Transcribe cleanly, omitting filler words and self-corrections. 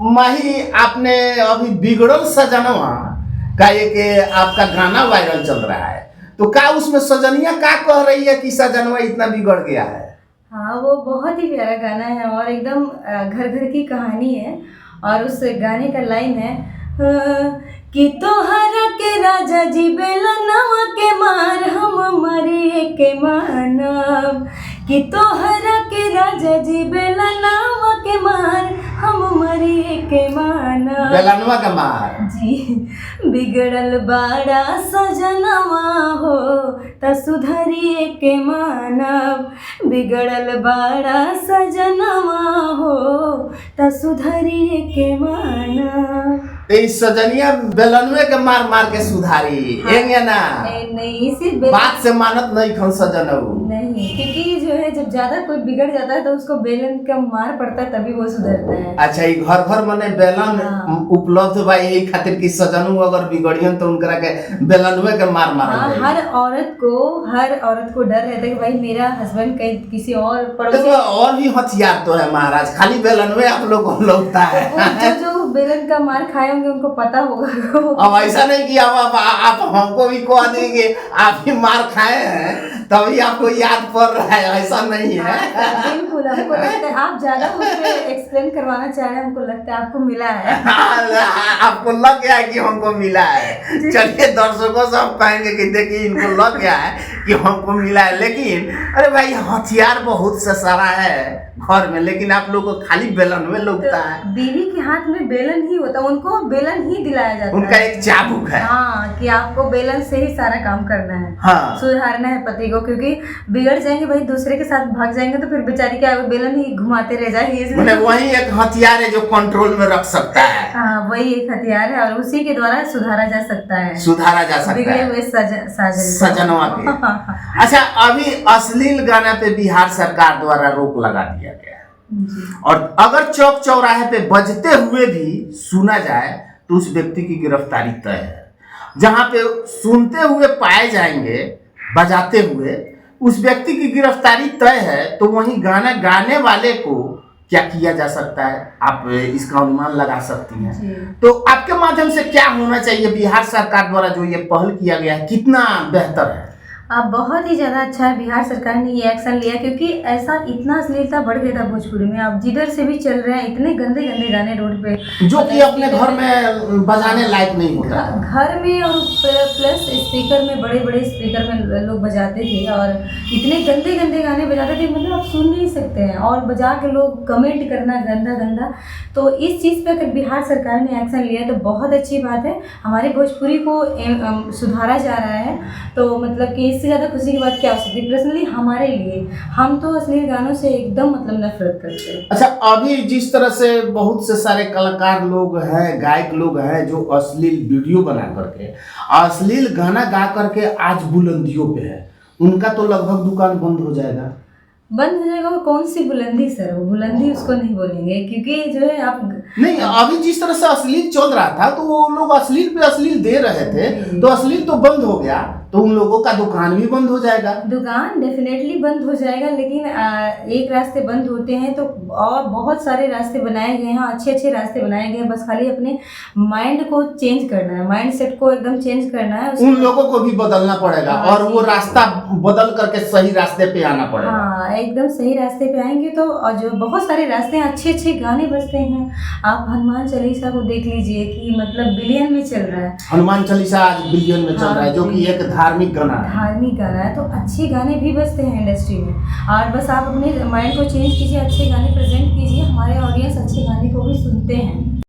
माही आपने अभी बिगड़ल सजनवा का एक आपका गाना वायरल चल रहा है, तो क्या उसमें सजनिया क्या कह रही है कि सजनवा इतना बिगड़ गया है? हाँ, वो बहुत ही प्यारा गाना है और एकदम घर घर की कहानी है। और उस गाने का लाइन है कि तोहरा के राजा जी बेलनवा के मार हम मरिए के मानब, कि तोहरा के राजा जी बेलनवा के मार हम मरिए के मानब। बेलनवा का मार जी, बिगड़ल बाड़ा सजनवा हो त सुधरिए के मानब, बिगड़ल बाड़ा सजनवा हो त सुधरिए के मानब। सजनिया बेलनवे के मार मार के सुधारी। हाँ, एंगे ना नहीं सिर्फ बात से मानत नहीं खन सजनऊ नहीं, क्योंकि जो है जब ज्यादा कोई बिगड़ जाता है तो उसको बेलन का मार पड़ता है तभी वो सुधरता है। अच्छा, ये घर घर मने बेलन उपलब्ध बा, यही खातिर कि सजनू अगर बिगड़ियन तो उनकरा के बेलनवे के मार मारल जाए। हर औरत को डर रहता है कि भाई मेरा हस्बैंड कहीं किसी और पड़ोसी। और भी हथियार तो है महाराज, खाली बेलनवे आप लोग को लगता है। जो बेलन का मार खाए होंगे उनको पता होगा। अब ऐसा नहीं कि अब आप हमको भी कह देंगे आप ही मार खाए हैं तभी आपको याद पड़ रहा है, ऐसा नहीं है। बिल्कुल, हमको लगता है आप ज्यादा मुझे एक्सप्लेन करवाना चाह रहे हैं, हमको लगता है आपको मिला है। आपको लग गया है कि हमको मिला है। चलिए दर्शकों से हम कहेंगे कि देखिए इनको लग गया है कि हमको मिला है, लेकिन अरे भाई हथियार बहुत से सारा है घर में, लेकिन आप लोग को खाली बेलन में लगता है। बीवी के हाथ में बेलन ही होता है, उनको बेलन ही दिलाया जाता है। उनका एक चाबुक है। हाँ, कि आपको बेलन से ही सारा काम करना है। हाँ, सुधारना है पति को, क्योंकि बिगड़ जाएंगे भाई दूसरे के साथ भाग जाएंगे तो फिर बेचारी क्या बेलन ही घुमाते रह जाएंगे। मैंने वही एक हथियार है जो कंट्रोल में रख सकता है। हाँ, वही एक हथियार है और उसी के द्वारा सुधारा जा सकता है, सुधारा जा सकता बिगड़े है हुए सजनवा के। अच्छा, अभी अश्लील गाना पे बिहार सरकार द्वारा रोक लगा दिया गया है और अगर चौक चौराहे पे बजते हुए भी सुना जाए तो उस व्यक्ति की गिरफ्तारी तय है। जहां पे सुनते हुए पाए जाएंगे बजाते हुए उस व्यक्ति की गिरफ्तारी तय है, तो वहीं गाना गाने वाले को क्या किया जा सकता है, आप इसका अनुमान लगा सकती हैं। तो आपके माध्यम से क्या होना चाहिए, बिहार सरकार द्वारा जो ये पहल किया गया है कितना बेहतर है? बहुत ही ज़्यादा अच्छा है, बिहार सरकार ने ये एक्शन लिया, क्योंकि ऐसा इतना अश्लीलता बढ़ गया था भोजपुरी में। अब जिधर से भी चल रहे हैं इतने गंदे गंदे गाने रोड पे, जो कि अपने घर में बजाने लायक नहीं होता। घर में और प्लस स्पीकर में, बड़े बड़े स्पीकर में लोग बजाते थे और इतने गंदे गंदे गाने बजाते थे, मतलब आप सुन नहीं सकते हैं और बजा के लोग कमेंट करना गंदा गंदा। तो इस चीज़ पे अगर बिहार सरकार ने एक्शन लिया तो बहुत अच्छी बात है, हमारे भोजपुरी को सुधारा जा रहा है। तो मतलब कि इससे ज़्यादा खुशी की बात क्या हो सकती है पर्सनली हमारे लिए। हम तो अश्लील गानों से एकदम मतलब नफरत करते हैं। अच्छा, अभी जिस तरह से बहुत से सारे कलाकार लोग हैं, गायक लोग हैं जो अश्लील वीडियो बना करके, अश्लील गाना गा करके आज बुलंदियों पे है, उनका तो लगभग दुकान बंद हो जाएगा। बंद हो जाएगा? वो कौन सी बुलंदी सर, वो बुलंदी उसको नहीं बोलेंगे, क्योंकि जो है आप नहीं, अभी जिस तरह से अश्लील चल रहा था तो वो लोग अश्लील पे अश्लील दे रहे थे, तो अश्लील तो बंद हो गया तो उन लोगों का दुकान भी बंद हो जाएगा। दुकान डेफिनेटली बंद हो जाएगा, लेकिन एक रास्ते बंद होते हैं तो और बहुत सारे रास्ते बनाए गए हैं, अच्छे अच्छे रास्ते बनाए गए हैं। बस खाली अपने माइंड को चेंज करना है, माइंड सेट को एकदम चेंज करना है। उन लोगों को भी बदलना पड़ेगा और वो रास्ता बदल करके सही रास्ते पे आना पड़ेगा। हाँ, एकदम सही रास्ते पे आएंगे तो, और जो बहुत सारे रास्ते हैं, अच्छे अच्छे गाने बजते हैं। आप हनुमान चालीसा को देख लीजिए कि मतलब बिलियन में चल रहा है। हनुमान चालीसा आज बिलियन में चल रहा है, जो कि एक धार्मिक गाना है। तो अच्छे गाने भी बजते हैं इंडस्ट्री में, और बस आप अपने माइंड को चेंज कीजिए, अच्छे गाने प्रेजेंट कीजिए, हमारे ऑडियंस अच्छे गाने को भी सुनते हैं।